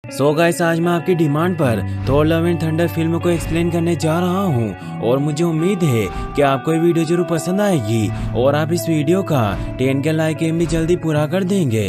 So guys, आज मैं आपकी डिमांड पर Thor love and thunder film को एक्सप्लेन करने जा रहा हूं और मुझे उम्मीद है कि आपको ये वीडियो जरूर पसंद आएगी और आप इस वीडियो का 10 के लाइक एम भी जल्दी पूरा कर देंगे।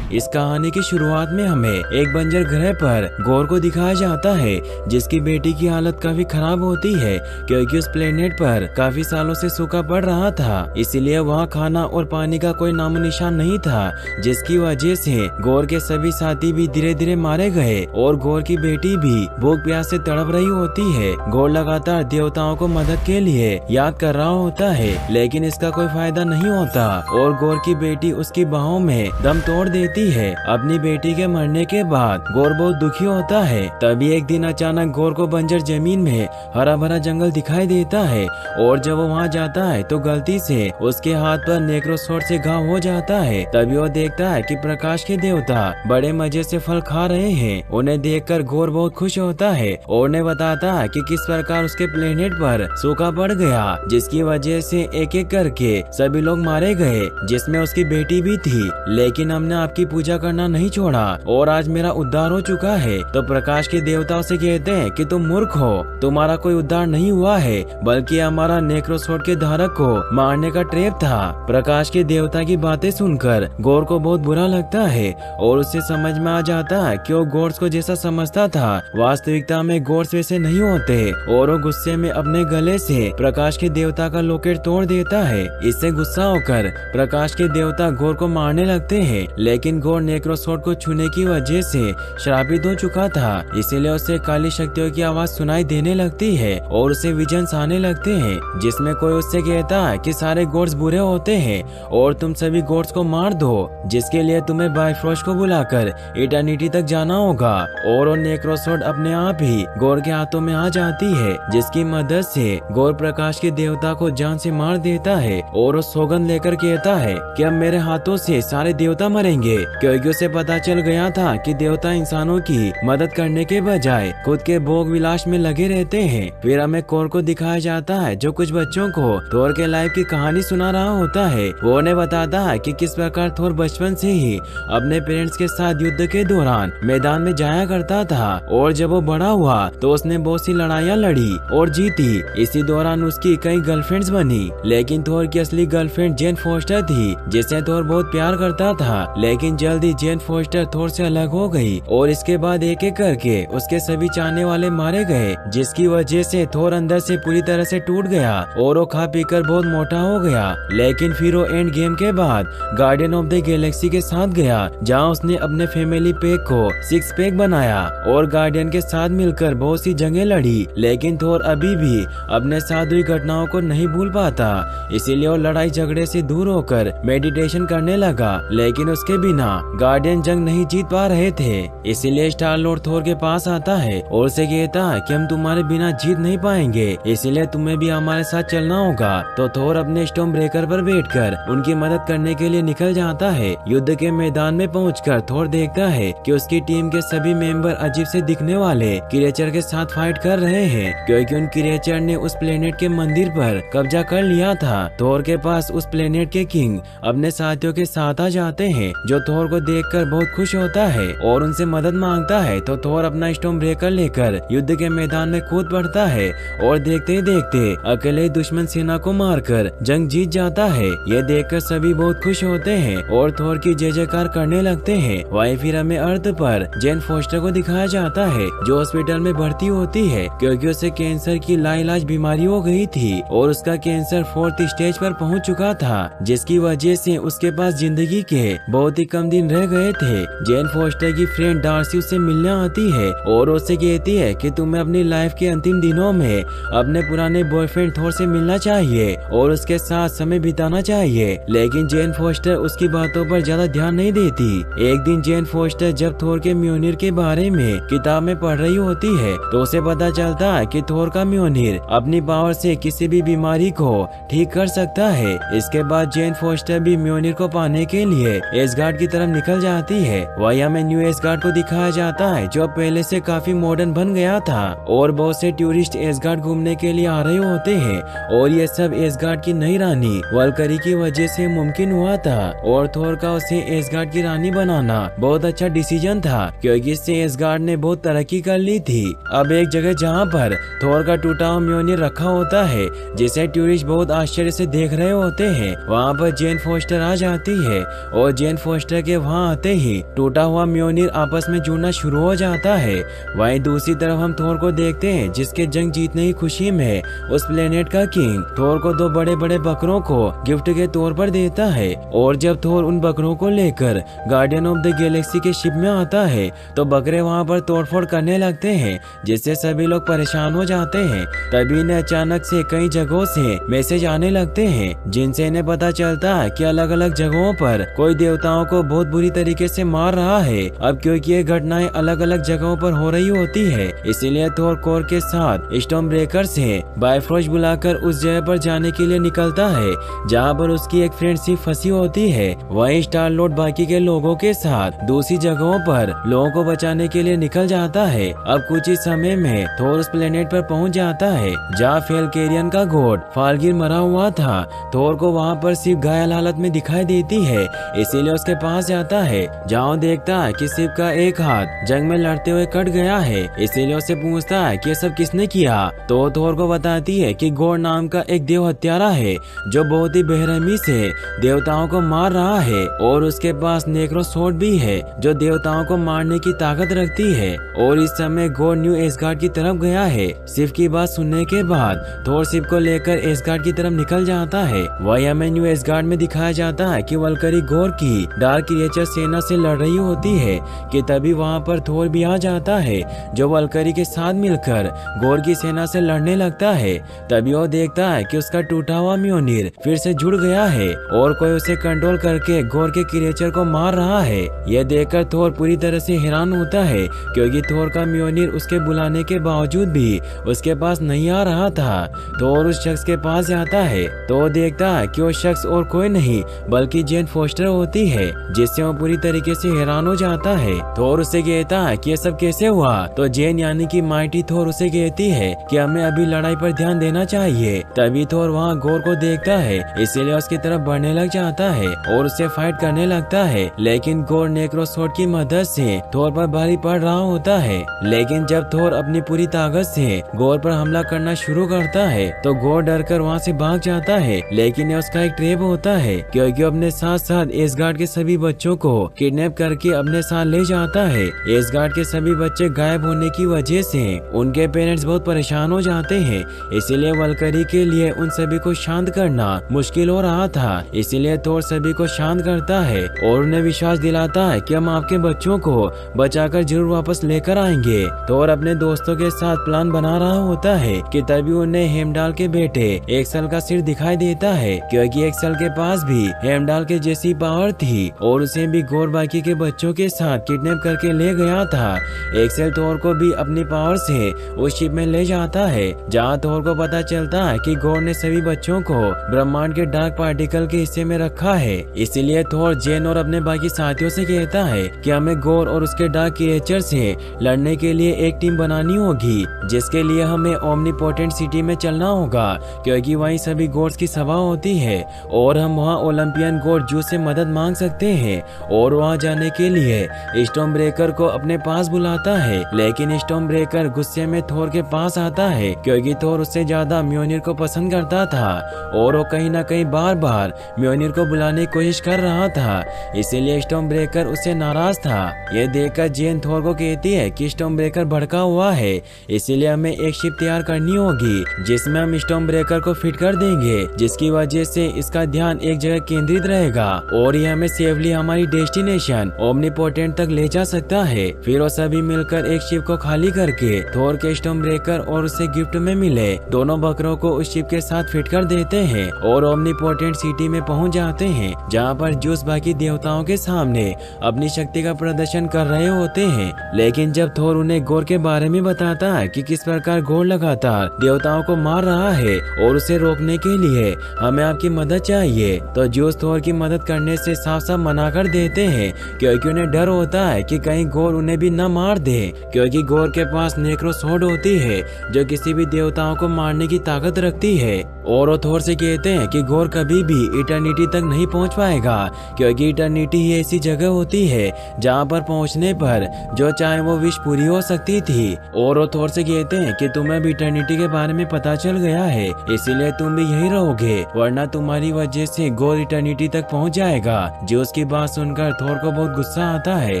इस कहानी की शुरुआत में हमें एक बंजर ग्रह पर गौर को दिखाया जाता है जिसकी बेटी की हालत काफी खराब होती है क्योंकि उस प्लेनेट पर काफी सालों से सूखा पड़ रहा था, इसीलिए वहाँ खाना और पानी का कोई नामो निशान नहीं था, जिसकी वजह से गौर के सभी साथी भी धीरे धीरे मारे गए और गौर की बेटी भी भूख प्यास से तड़प रही होती है। गौर लगातार देवताओं को मदद के लिए याद कर रहा होता है लेकिन इसका कोई फायदा नहीं होता और गौर की बेटी उसकी बाहों में दम तोड़ देती है। अपनी बेटी के मरने के बाद गौर बहुत दुखी होता है। तभी एक दिन अचानक गौर को बंजर जमीन में हरा भरा जंगल दिखाई देता है और जब वो वहाँ जाता है तो गलती से उसके हाथ पर नेक्रोसॉर्ड से घाव हो जाता है। तभी वो देखता है कि प्रकाश के देवता बड़े मजे से फल खा रहे हैं। उन्हें देखकर गौर बहुत खुश होता है और उन्हें बताता है कि किस प्रकार उसके प्लेनेट पर सूखा पड़ गया, जिसकी वजह से एक एक करके सभी लोग मारे गए, जिसमें उसकी बेटी भी थी। लेकिन हमने आपकी पूजा करना नहीं छोड़ा और आज मेरा उद्धार हो चुका है। तो प्रकाश के देवताओं से कहते हैं कि तुम मूर्ख हो, तुम्हारा कोई उद्धार नहीं हुआ है बल्कि हमारा नेक्रोसॉर्ड के धारक को मारने का ट्रैप था। प्रकाश के देवता की बातें सुनकर गौर को बहुत बुरा लगता है और उससे समझ में आ जाता है कि वो गॉड्स को जैसा समझता था वास्तविकता में गॉड्स वैसे नहीं होते और वो गुस्से में अपने गले से प्रकाश के देवता का लॉकेट तोड़ देता है। इससे गुस्सा होकर प्रकाश के देवता गौर को मारने लगते हैं, लेकिन गौर नेक्रोसॉर्ड को छूने की वजह से श्रापित हो चुका था, इसीलिए उसे काली शक्तियों की आवाज सुनाई देने लगती है और उसे विजन्स आने लगते हैं जिसमें कोई उससे कहता है कि सारे गॉड्स बुरे होते हैं और तुम सभी गॉड्स को मार दो, जिसके लिए तुम्हें बाइफ्रोस्ट को बुलाकर इटर्निटी तक जाना होगा। और वो नेक्रोसॉर्ड अपने आप ही गौर के हाथों में आ जाती है, जिसकी मदद से गौर प्रकाश के देवता को जान से मार देता है और वो सौगंध लेकर कहता है कि अब मेरे हाथों से सारे देवता मरेंगे, क्योंकि उसे पता चल गया था कि देवता इंसानों की मदद करने के बजाय खुद के भोग विलास में लगे रहते हैं। फिर हमें कोर को दिखाया जाता है जो कुछ बच्चों को थोर के लाइफ की कहानी सुना रहा होता है। वो उन्हें बताता है कि किस प्रकार थोर बचपन से ही अपने पेरेंट्स के साथ युद्ध के दौरान मैदान में जाया करता था और जब वो बड़ा हुआ तो उसने बहुत सी लड़ाइयाँ लड़ी और जीती। इसी दौरान उसकी कई गर्लफ्रेंड्स बनी, लेकिन थोर की असली गर्लफ्रेंड जेन फोस्टर थी जिसे थोर बहुत प्यार करता था। लेकिन जल्दी जेन फोस्टर थोर से अलग हो गई और इसके बाद एक एक करके उसके सभी चाहने वाले मारे गए, जिसकी वजह से थोर अंदर से पूरी तरह से टूट गया और वो खा पीकर बहुत मोटा हो गया। लेकिन फिर वो एंड गेम के बाद गार्डियन ऑफ द गैलेक्सी के साथ गया, जहाँ उसने अपने फैमिली पैक को 6 पैक बनाया और गार्डियन के साथ मिलकर बहुत सी जंगें लड़ी। लेकिन थोर अभी भी अपने साथ हुई घटनाओं को नहीं भूल पाता, इसीलिए वो लड़ाई झगड़े से दूर होकर मेडिटेशन करने लगा। लेकिन उसके बिना गार्डियन जंग नहीं जीत पा रहे थे, इसीलिए स्टार लॉर्ड थोर के पास आता है और उसे कहता है कि हम तुम्हारे बिना जीत नहीं पाएंगे, इसलिए तुम्हें भी हमारे साथ चलना होगा। तो थोर अपने स्टॉर्म ब्रेकर पर बैठकर उनकी मदद करने के लिए निकल जाता है। युद्ध के मैदान में पहुंचकर थोर देखता है कि उसकी टीम के सभी मेंबर अजीब से दिखने वाले क्रिएचर के साथ फाइट कर रहे हैं, क्योंकि उन क्रिएचर ने उस प्लेनेट के मंदिर पर कब्जा कर लिया था। थोर के पास उस प्लेनेट के किंग अपने साथियों के साथ आ जाते हैं, जो थोर को देखकर बहुत खुश होता है और उनसे मदद मांगता है। तो थोर अपना स्टॉर्म ब्रेकर लेकर युद्ध के मैदान में कूद पड़ता है और देखते ही देखते अकेले दुश्मन सेना को मारकर जंग जीत जाता है। ये देखकर सभी बहुत खुश होते हैं और थोर की जय जयकार करने लगते हैं। वहीं फिर हमें अर्थ पर जेन फोस्टर को दिखाया जाता है जो हॉस्पिटल में भर्ती होती है क्योंकि उसे कैंसर की लाइलाज बीमारी हो गई थी और उसका कैंसर 4th स्टेज पर पहुंच चुका था, जिसकी वजह से उसके पास जिंदगी के बहुत ही कम दिन रह गए थे। जेन फोस्टर की फ्रेंड डार्सी उससे मिलने आती है और उससे कहती है कि तुम्हें अपनी लाइफ के अंतिम दिनों में अपने पुराने बॉयफ्रेंड थोर से मिलना चाहिए और उसके साथ समय बिताना चाहिए। लेकिन जेन फोस्टर उसकी बातों पर ज्यादा ध्यान नहीं देती। एक दिन जेन फोस्टर जब थोर के म्योनिर के बारे में किताब में पढ़ रही होती है तो उसे पता चलता है कि थोर का म्योनिर अपनी पावर से किसी भी बीमारी को ठीक कर सकता है। इसके बाद जेन फोस्टर भी म्योनिर को पाने के लिए एसगार्ड की तरफ निकल जाती है। वही हमें न्यू एसगार्ड को दिखाया जाता है जो पहले से काफी मॉडर्न बन गया था और बहुत से टूरिस्ट एसगार्ड घूमने के लिए आ रहे होते हैं और ये सब एसगार्ड की नई रानी वल्करी की वजह से मुमकिन हुआ था और थोर का उसे एसगार्ड की रानी बनाना बहुत अच्छा डिसीजन था क्योंकि इससे एसगार्ड ने बहुत तरक्की कर ली थी। अब एक जगह जहाँ पर थोर का टूटा हुआ म्योनिर रखा होता है जिसे टूरिस्ट बहुत आश्चर्य से देख रहे होते हैं, वहाँ पर जेन फोस्टर आ जाती है और जेन फोस्टर के वहाँ आते ही टूटा हुआ म्योनिर आपस में जुड़ना शुरू हो जाता है। वहीं दूसरी तरफ हम थोर को देखते हैं जिसके जंग जीतने की खुशी में उस प्लेनेट का किंग थोर को 2 बड़े बड़े बकरों को गिफ्ट के तौर पर देता है और जब थोर उन बकरों को लेकर गार्डियन ऑफ द गैलेक्सी के शिप में आता है तो बकरे वहाँ पर तोड़फोड़ करने लगते हैं जिससे सभी लोग परेशान हो जाते हैं। तभी इन्हें अचानक से कई जगहों से मैसेज आने लगते हैं जिनसे इन्हें पता चलता है कि अलग अलग जगहों पर कोई देवताओं को बहुत बुरी तरीके से मार रहा है। अब क्योंकि ये घटनाएं अलग अलग जगहों पर हो रही होती है इसीलिए थोर कोर के साथ स्टॉर्म ब्रेकर से बायफ्रोस्ट बुलाकर उस जगह पर जाने के लिए निकलता है जहाँ पर उसकी एक फ्रेंडशिप फंसी होती है। वहीं स्टार लॉर्ड बाकी के लोगों के साथ दूसरी जगहों पर लोगों को बचाने के लिए निकल जाता है। अब कुछ ही समय में थोर उस प्लेनेट पर पहुंच जाता है जहाँ फेलकेरियन का गॉड फाल्गिर मरा हुआ था। थोर को वहाँ पर शिव घायल हालत में दिखाई देती है इसीलिए उसके पास जाता है जहाँ देखता है कि शिव का एक हाथ जंग में लड़ते हुए कट गया है। इसीलिए उससे पूछता है कि ये सब किसने किया तो थोर को बताती है कि गॉड नाम का एक देव हत्यारा है जो बहुत ही बेरहमी से देवताओं को मार रहा है और उसके पास नेक्रो स्वॉर्ड भी है जो देवताओं को मारने की ताकत रखती है और इस समय गॉड न्यू एसगार्ड की तरफ गया है। शिव की बात सुनने के बाद थोर शिव को लेकर एसगार्ड की तरफ निकल जाता है। वही हमें न्यू एसगार्ड में दिखाया जाता है कि वल्करी गॉर की डार्क क्रिएचर सेना से लड़ रही होती है कि तभी वहाँ पर थोर भी आ जाता है जो वल्करी के साथ मिलकर गॉर की सेना से लड़ने लगता है। तभी वो देखता है कि उसका टूटा हुआ म्योनिर फिर से जुड़ गया है और कोई उसे कंट्रोल करके गॉर के क्रिएचर को मार रहा है। यह देखकर थोर पूरी तरह से हैरान होता है क्योंकि थोर का म्योनिर उसके बुलाने के बावजूद भी उसके पास नहीं आ रहा था। थोर उस शख्स के पास जाता है तो देखता है कि वो शख्स और कोई नहीं बल्कि जेन फोस्टर होती है जिससे वो पूरी तरीके से हैरान हो जाता है। थोर उसे कहता है कि ये सब कैसे हुआ तो जेन यानी कि माइटी थोर उसे कहती है कि हमें अभी लड़ाई पर ध्यान देना चाहिए। तभी थोर वहाँ गॉर को देखता है इसीलिए उसकी तरफ बढ़ने लग जाता है और उससे फाइट करने लगता है लेकिन गॉर नेक्रो स्वॉर्ड की मदद से थोर पर भारी पड़ रहा होता है। लेकिन जब थोर अपनी पूरी ताकत से गॉर पर हमला करना शुरू करता है तो गॉर डर कर वहाँ से भाग जाता है लेकिन उसका एक ट्रैप होता है क्योंकि अपने साथ साथ एसगार्ड के सभी बच्चों को किडनैप करके अपने साथ ले जाता है। एसगार्ड के सभी बच्चे गायब होने की वजह से उनके पेरेंट्स बहुत परेशान हो जाते हैं इसीलिए वल्करी के लिए उन सभी को शांत करना मुश्किल हो रहा था। इसीलिए थोर सभी को शांत करता है और उन्हें विश्वास दिलाता है कि हम आपके बच्चों को बचाकर जरूर वापस लेकर आएंगे। थोर अपने दोस्तों के साथ प्लान बना रहा होता है कि तभी उन्हें हेमडाल के बेटे एक्सेल का सिर दिखाई देता है क्योंकि एक्सेल के पास भी हेमडाल के जैसी पावर थी और उसे भी गॉर बाकी के बच्चों के साथ किडनैप करके ले गया था। एक्सेल थोर को भी अपनी पावर से उस शिप में ले जाता है जहाँ थोर को पता चलता है कि गॉर ने सभी बच्चों को ब्रह्मांड के डार्क पार्टिकल के हिस्से में रखा है। इसीलिए थोर जेन और अपने बाकी साथियों से कहता है कि हमें गॉर और उसके डार्क क्रिएचर से लड़ने के लिए एक टीम बनानी होगी जिसके लिए हमें ओमनीपोटेंट सिटी में चलना होगा क्योंकि वहीं सभी गॉड्स की सभा होती है और हम वहाँ ओलंपियन गॉड जू से मदद मांग सकते हैं और वहाँ जाने के लिए स्टॉर्म ब्रेकर को अपने पास बुलाता है। लेकिन स्टॉर्म ब्रेकर गुस्से में थोर के पास आता है क्योंकि थोर उससे ज्यादा म्योनिर को पसंद करता था और वो कहीं ना कहीं बार बार म्योनिर को बुलाने की कोशिश कर रहा था इसीलिए स्टॉर्म ब्रेकर उससे नाराज था। यह देखकर जेन थोर को कहती है कि स्टॉर्म ब्रेकर भड़का हुआ है इसीलिए हमें एक शिप तैयार करनी होगी जिसमें हम स्टॉर्म ब्रेकर को फिट कर देंगे जिसकी वजह से इसका ध्यान एक जगह केंद्रित रहेगा और ये हमें सेफली हमारी डेस्टिनेशन ओमनीपोटेंट तक ले जा सकता है। फिर वो सभी मिलकर एक शिप को खाली करके थोर के स्टॉर्म ब्रेकर और उसे गिफ्ट में मिले दोनों बकरों को उस शिप के साथ फिट कर देते हैं और ओमनीपोटेंट सिटी में पहुंच जाते हैं जहां पर जूस बाकी देवताओं के सामने अपनी शक्ति का प्रदर्शन कर रहे होते हैं। लेकिन जब थोर उन्हें गॉर के बारे में बताता है कि किस प्रकार गॉर लगातार देवताओं को मार रहा है और उसे रोकने के लिए हमें आपकी मदद चाहिए तो जूस थोर की मदद करने से साफ साफ मना मना कर देते हैं क्योंकि उन्हें डर होता है कि कहीं गोर उन्हें भी न मार दे, क्योंकि गोर के पास नेक्रो स्वॉर्ड होती है जो किसी भी देवताओं को मारने की ताकत रखती है। और वो थोर से कहते हैं कि गोर कभी भी इटर्निटी तक नहीं पहुंच पाएगा, क्योंकि इटर्निटी ही ऐसी जगह होती है जहां पर पहुंचने पर जो चाहे वो विश पूरी हो सकती थी। और वो थोर से कहते हैं कि तुम्हें भी इटर्निटी के बारे में पता चल गया है, इसीलिए तुम भी यही रहोगे, वरना तुम्हारी वजह से गोर इटर्निटी तक पहुंच जाएगा। जूस की बात सुनकर थोर को बहुत गुस्सा आता है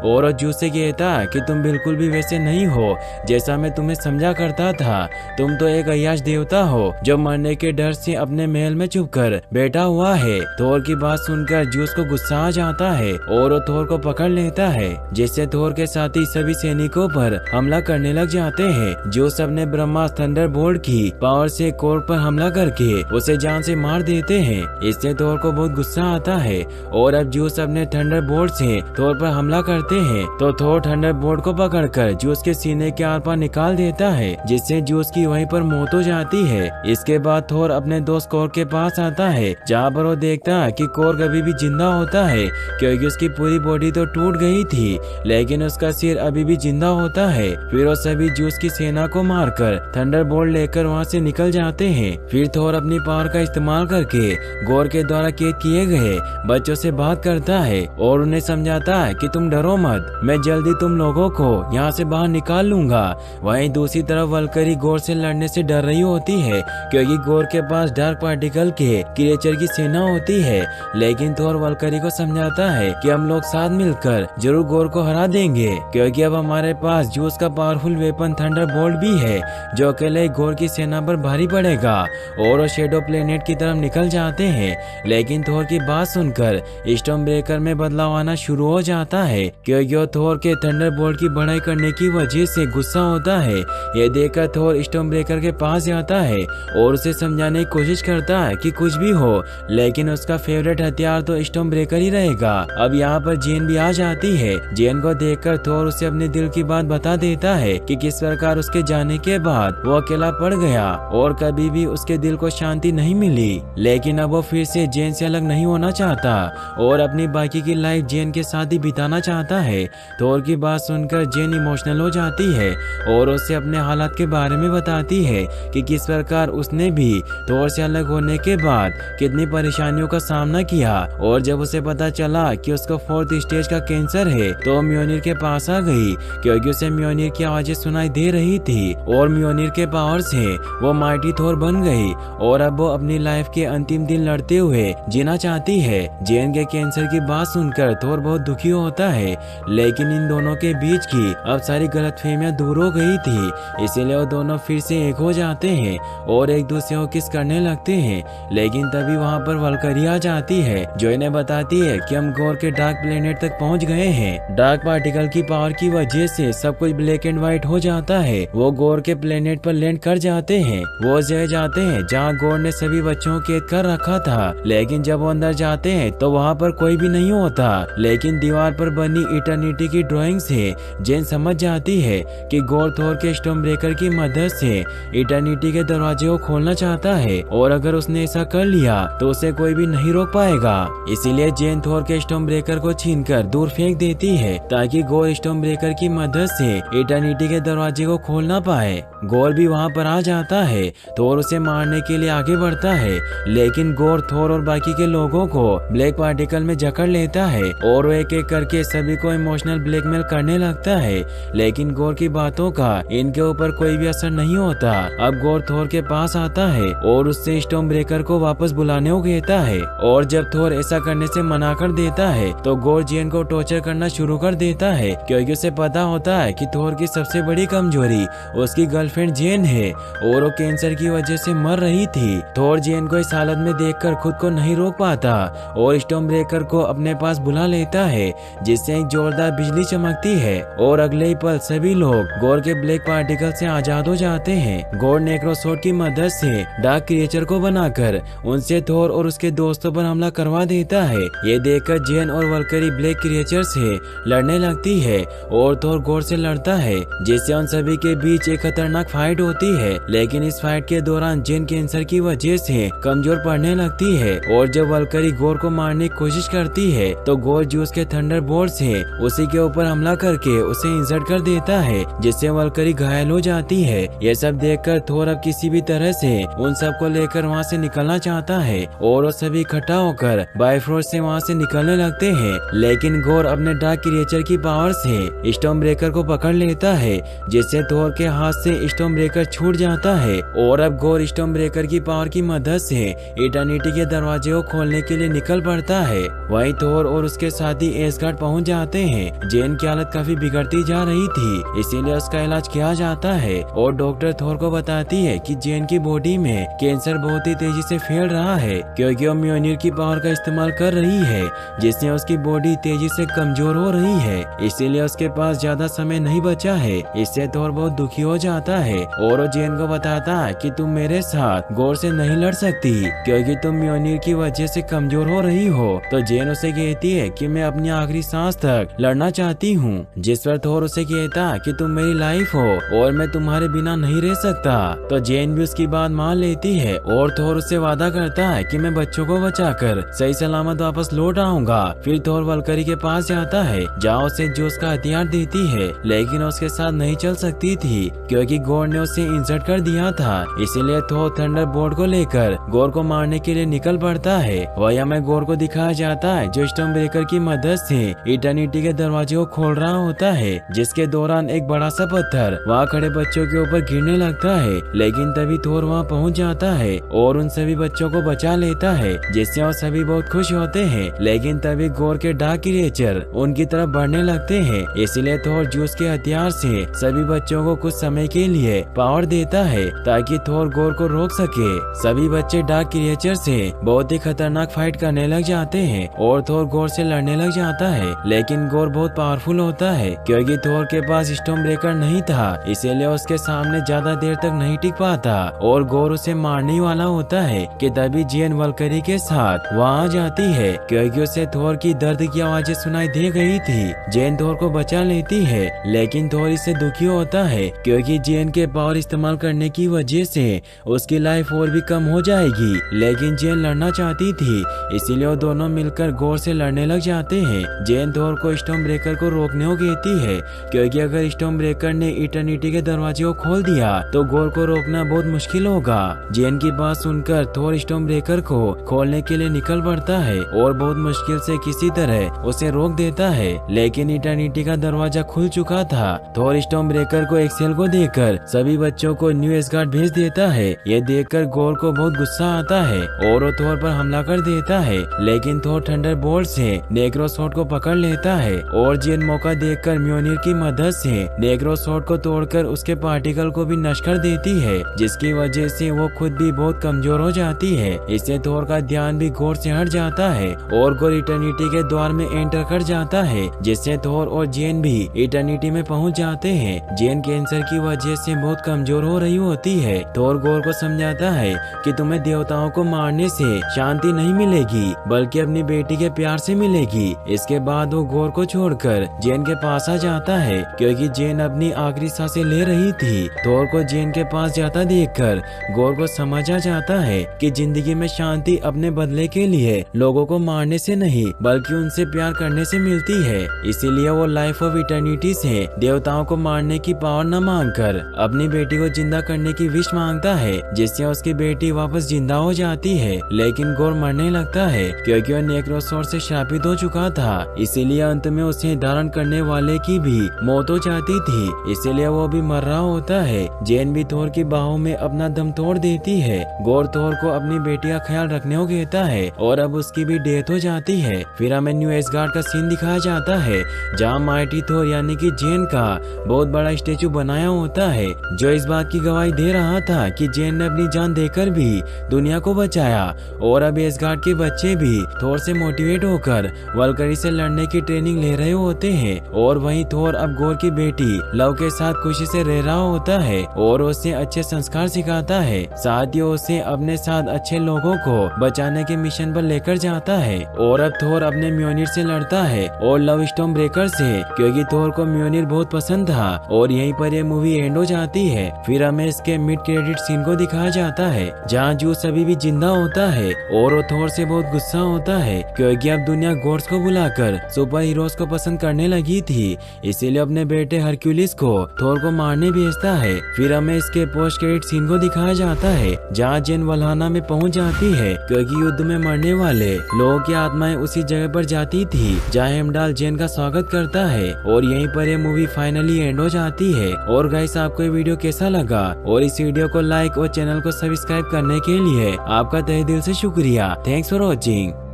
और जूस से कहता है कि तुम बिल्कुल भी वैसे नहीं हो जैसा मैं तुम्हें समझा करता था। तुम तो एक अय्याश देवता हो जो मरने के डर से अपने महल में छुप कर बैठा हुआ है। थोर की बात सुनकर जूस को गुस्सा आ जाता है और वो थोर को पकड़ लेता है, जिससे थोर के साथी सभी सैनिकों पर हमला करने लग जाते हैं। जूस अपने ब्रह्मास्त्र थंडरबोल्ट की पावर से कोर पर हमला करके उसे जान से मार देते हैं। इससे थोर को बहुत गुस्सा आता है और अब जूस अपने थंडरबोल्ट से थोर पर हमला करते हैं तो थोर थंडरबोल्ट को पकड़कर जूस के सीने के आर पार निकाल देता है, जिससे जूस की वहीं पर मौत हो जाती है। इसके बाद थोर अपने दोस्त कोर के पास आता है, जहाँ पर वो देखता है कि कोर कभी भी जिंदा होता है, क्योंकि उसकी पूरी बॉडी तो टूट गई थी लेकिन उसका सिर अभी भी जिंदा होता है। फिर वो सभी जूस की सेना को मारकर थंडरबोल्ट लेकर वहाँ से निकल जाते हैं। फिर थोर अपनी पावर का इस्तेमाल करके गोर के द्वारा कैद किए गए बच्चों से बात करता है और उन्हें समझाता है कि तुम डरो मत, मैं जल्दी तुम लोगों को यहाँ से बाहर निकाल लूंगा। वहीं दूसरी तरफ वल्करी गोर से लड़ने से डर रही होती है, क्योंकि गोर के पास डार्क पार्टिकल के क्रिएचर की सेना होती है। लेकिन थोर वल्करी को समझाता है कि हम लोग साथ मिलकर जरूर गोर को हरा देंगे, क्योंकि अब हमारे पास जूस का पावरफुल वेपन थंडरबोल्ट भी है जो अकेले गोर की सेना पर भारी पड़ेगा। और वो शेडो प्लेनेट की तरफ निकल जाते हैं, लेकिन थोर की बात सुनकर स्टॉर्म ब्रेकर में बदलाव आना शुरू हो जाता है, क्योंकि वो थोर के थंडरबोल्ट की बढ़ाई करने की वजह से गुस्सा होता है। ये देखकर थोर स्टॉर्म ब्रेकर के पास जाता है और उसे समझाने की कोशिश करता है कि कुछ भी हो लेकिन उसका फेवरेट हथियार तो स्टॉर्म ब्रेकर ही रहेगा। अब यहाँ पर जेन भी आ जाती है। जेन को देखकर थोर उसे अपने दिल की बात बता देता है कि किस प्रकार उसके जाने के बाद वो अकेला पड़ गया और कभी भी उसके दिल को शांति नहीं मिली, लेकिन अब वो फिर से जेन से अलग नहीं होना चाहता और अपनी बाकी की लाइफ जेन के साथ ही बिताना चाहता है। थोर की बात सुनकर जेन इमोशनल हो जाती है और उसे अपने हालात के बारे में बताती है कि किस प्रकार उसने भी थोर से अलग होने के बाद कितनी परेशानियों का सामना किया। और जब उसे पता चला कि उसको 4th स्टेज का कैंसर है तो म्योनिर के पास आ गई, क्योंकि उसे म्योनिर की आवाजें सुनाई दे रही थी और म्योनिर के पावर से वो माइटी थोर बन गई और अब वो अपनी लाइफ के अंतिम दिन लड़ते हुए जीना चाहती है। जेन के कैंसर की बात सुनकर थोर बहुत दुखी होता है, लेकिन इन दोनों के बीच की अब सारी गलतफहमियां दूर हो गई थी, इसीलिए वो दोनों फिर से एक हो जाते हैं और एक दूसरे को किस करने लगते हैं। लेकिन तभी वहाँ पर वल्करी आ जाती है जो इन्हें बताती है कि हम गोर के डार्क प्लेनेट तक पहुँच गए हैं। डार्क पार्टिकल की पावर की वजह से सब कुछ ब्लैक एंड व्हाइट हो जाता है। वो गोर के प्लेनेट पर लैंड कर जाते हैं। वो उस जगह जाते हैं जहाँ गोर ने सभी बच्चों को कैद कर रखा था, लेकिन जब वो अंदर जाते हैं तो वहाँ पर कोई भी नहीं होता। लेकिन दीवार पर बनी इटर्निटी की ड्राइंग से जेन समझ जाती है कि गोर थोर के स्टॉर्म ब्रेकर की मदद से इटर्निटी के दरवाजे को खोलना चाहता है और अगर उसने ऐसा कर लिया तो उसे कोई भी नहीं रोक पाएगा। इसीलिए जेन थोर के स्टॉर्म ब्रेकर को छीनकर दूर फेंक देती है ताकि गोर स्टॉर्म ब्रेकर की मदद से इटर्निटी के दरवाजे को खोल ना पाए। गोर भी वहाँ पर आ जाता है। थोर उसे मारने के लिए आगे बढ़ता है, लेकिन गोर थोर और बाकी के लोगों को ब्लैक पार्टिकल में जकड़ लेता है और वो एक एक करके सभी को इमोशनल ब्लैकमेल करने लगता है। लेकिन गोर की बातों का इनके ऊपर कोई भी असर नहीं होता। अब गोर थोर के पास आता है और उससे स्टॉर्म ब्रेकर को वापस बुलाने को कहता है, और जब थोर ऐसा करने से मना कर देता है तो गोर जेन को टॉर्चर करना शुरू कर देता है, क्योंकि उसे पता होता है कि थोर की सबसे बड़ी कमजोरी उसकी गर्लफ्रेंड जेन है और वो कैंसर की वजह से मर रही थी। थोर जेन को इस हालत में देखकर खुद को नहीं रोक पाता और स्टॉर्म ब्रेकर को अपने पास बुला लेता है, जिससे एक जोरदार बिजली चमकती है और अगले ही पल सभी लोग गोर के ब्लैक पार्टिकल से आजाद हो जाते हैं। गोर नेक्रोसोर्ड की मदद से डार्क क्रिएचर को बनाकर उनसे थोर और उसके दोस्तों पर हमला करवा देता है। ये देखकर जेन और वल्करी ब्लैक क्रिएचर से लड़ने लगती है और थोर गोर से लड़ता है, जिससे उन सभी के बीच एक खतरनाक फाइट होती है। लेकिन इस फाइट के दौरान जेन कैंसर की वजह से कमजोर पड़ने लगती है और जब वल्करी गोर को मारने की कोशिश करती है तो गोर जूस के थंडर बोल्ट से उसी के ऊपर हमला करके उसे इंजर्ड कर देता है, जिससे वल्करी घायल हो जाती है। ये सब देखकर थोर अब किसी भी तरह से उन सबको लेकर वहाँ से निकलना चाहता है और वो सभी इकट्ठा होकर बाइफ्रोस्ट से वहाँ से निकलने लगते हैं। लेकिन गोर अपने डार्क क्रिएचर की पावर से स्टॉर्म ब्रेकर को पकड़ लेता है, जिससे थोर के हाथ से स्टॉर्म ब्रेकर छूट जाता है और अब गोर स्टॉर्म ब्रेकर की पावर की मदद से इटर्निटी के दरवाजे को खोलने के लिए निकल पड़ता है। वहीं थोर और उसके साथी एसगार्ड पहुंच जाते हैं। जेन की हालत काफी बिगड़ती जा रही थी, इसीलिए उसका इलाज किया जाता है और डॉक्टर थोर को बताती है कि जेन की बॉडी में कैंसर बहुत ही तेजी से फैल रहा है, क्योंकि वो म्योनिर की पावर का इस्तेमाल कर रही है, जिससे उसकी बॉडी तेजी से कमजोर हो रही है। इसीलिए उसके पास ज्यादा समय नहीं बचा है। इससे थोर बहुत दुखी हो जाता है और वो जेन को बताता है कि तुम मेरे साथ गोर से नहीं लड़ सकती, क्योंकि तुम म्योनिर की वजह से कमजोर हो रही हो। तो जेन उसे कहती है कि मैं अपनी आखिरी सांस तक लड़ना चाहती हूँ, जिस पर थोर उसे कहता है कि तुम मेरी लाइफ हो और मैं तुम्हारे बिना नहीं रह सकता। तो जेन भी उसकी बात मान लेती है और थोर उससे वादा करता है कि मैं बच्चों को बचाकर सही सलामत वापस लौट आऊंगा। फिर थोर वल्करी के पास जाता है, जहाँ उसे जूस का हथियार देती है, लेकिन उसके साथ नहीं चल सकती थी क्योंकि गोर ने उसे इंसर्ट कर दिया था। इसीलिए थोर थंडर बोल्ट को लेकर गोर को मारने के लिए निकल पड़ता है। वह में गोर को दिखाया जाता है जो स्टॉर्म ब्रेकर की मदद से इटर्निटी के दरवाजे को खोल रहा होता है, जिसके दौरान एक बड़ा सा पत्थर वहाँ खड़े बच्चों के ऊपर गिरने लगता है। लेकिन तभी थोर वहाँ पहुँच जाता है और उन सभी बच्चों को बचा लेता है, जिससे वो सभी बहुत खुश होते हैं। लेकिन तभी गोर के डार्क क्रिएचर उनकी तरफ बढ़ने लगते हैं, इसलिए थोर जूस के हथियार से सभी बच्चों को कुछ समय के लिए पावर देता है ताकि थोर गोर को रोक सके। सभी बच्चे डार्क क्रिएचर से बहुत ही खतरनाक फाइट करने लग जाते हैं और थोर गोर से लड़ने लग जाता है। लेकिन गोर बहुत पावरफुल होता है, क्योंकि थोर के पास स्टॉर्म ब्रेकर नहीं था, इसीलिए उसके सामने ज्यादा देर तक नहीं टिक पाता और गोर उसे मारने वाला होता है कि तभी जेन वल्करी के साथ वहाँ जाती है, क्योंकि उसे थोर की दर्द की आवाजें सुनाई दे गई थी। जेन थोर को बचा लेती है, लेकिन थोर इससे दुखी होता है क्योंकि जेन के पावर इस्तेमाल करने की वजह से उसकी लाइफ और भी कम हो जाएगी। लेकिन जेन लड़ना चाहती थी, इसीलिए वो दोनों मिलकर गोर से लड़ने लग जाते हैं। जेन थोर को स्टॉर्म ब्रेकर को रोकने को कहती है, क्योंकि अगर स्टॉर्म ब्रेकर ने इटर्निटी के दरवाजे को खोल दिया तो गोर को रोकना बहुत मुश्किल होगा। जेन की बात सुनकर थोर स्टॉर्म ब्रेकर को खोलने के लिए निकल पड़ता है और बहुत मुश्किल से किसी तरह उसे रोक देता है। लेकिन इटर्निटी का दरवाजा खुल चुका था। थोर स्टॉर्म ब्रेकर को एक्सेल को देकर सभी बच्चों को न्यू एसगार्ड भेज देता है। ये देखकर गोर को बहुत गुस्सा आता है और वो थोर पर हमला कर देता है, लेकिन थोर थंडर बोल्ट से नेक्रोसॉर्ड को पकड़ लेता है और जेन मौका देखकर म्योनिर की मदद से नेक्रोसॉर्ड को तोड़कर उसके पार्टिकल को भी नष्ट कर देती है, जिसकी वजह से वो खुद भी बहुत कमजोर हो जाती है। इससे थोर का ध्यान भी गोर से हट जाता है और गोर इटर्निटी के द्वार में एंटर कर जाता है, जिससे थोर और जेन भी इटर्निटी में पहुंच जाते हैं। जेन कैंसर की वजह से बहुत कमजोर हो रही होती है। थोर गोर को समझाता है कि तुम्हें देवताओं को मारने से शांति नहीं मिलेगी, बल्कि अपनी बेटी के प्यार से मिलेगी। इसके बाद वो गोर को छोड़कर जेन के पास आ जाता है, क्योंकि जेन अपनी आखिरी सांसें ले रही थी। थोर को जेन के पास जाता देखकर गोर को समझ आ जाता है कि जिंदगी में शांति अपने बदले के लिए लोगों को मारने से नहीं, बल्कि उनसे प्यार करने से मिलती है। इसीलिए वो लाइफ ऑफ इटर्निटी से देवताओं को मारने की पावर न मांगकर अपनी बेटी को जिंदा करने की विश मांगता है, जिससे उसकी बेटी वापस जिंदा हो जाती है। लेकिन गोर मरने लगता है, क्योंकि वो नेक्रोसॉर्ड से शापित हो चुका था। इसीलिए अंत में उसे धारण करने वाले की भी मौत हो जाती थी, इसीलिए वो भी मर रहा होता है। जेन भी थोर की बाहों में अपना दम तोड़ देती है। गोर थोर को अपनी बेटी का ख्याल रखने को कहता है और अब उसकी भी डेथ हो जाती है। फिर हमें न्यू एसगार्ड का सीन दिखाया जाता है, जहाँ माइटी थोर यानी कि जेन का बहुत बड़ा स्टेचू बनाया होता है, जो इस बात की गवाही दे रहा था कि जेन ने अपनी जान देकर भी दुनिया को बचाया। और अब एसगार्ड के बच्चे भी थोर से मोटिवेट होकर वल्करी से लड़ने की ट्रेनिंग ले रहे होते हैं। और वहीं थोर अब गोर की बेटी लव के साथ खुशी से रह रहा होता है और उसे अच्छे संस्कार सिखाता है। साथ ही उसे अपने साथ अच्छे लोगों को बचाने के मिशन पर लेकर जाता है। और अब थोर अपने म्योनिर से लड़ता है और लव स्टॉर्म ब्रेकर से, क्योंकि थोर को म्योनिर बहुत पसंद था। और यहीं पर ये मूवी एंड हो जाती है। फिर हमें इसके मिड क्रेडिट सीन को दिखाया जाता है, जहाँ जूस अभी भी जिंदा होता है और वो थोर से बहुत गुस्सा होता है क्योंकि अब दुनिया गॉड्स को बुलाकर सुपर हीरोज को पसंद करने लगी थी। इसीलिए अपने बेटे हरक्यूलिस को थोर को मारने भेजता है। फिर हमें इसके पोस्ट क्रेडिट सीन को दिखाया जाता है जहाँ जेन वल्हाना में पहुँच जाती है, क्योंकि युद्ध में मरने वाले लोगों की आत्माएं उसी जगह पर जाती थी जहाँ हेमडाल जेन का स्वागत करता है। और यहीं पर ये मूवी फाइनली एंड हो जाती है। और गाइस, आपको ये वीडियो कैसा लगा? और इस वीडियो को लाइक और चैनल को सब्सक्राइब करने के लिए आपका तहे दिल से शुक्रिया। Thanks for watching.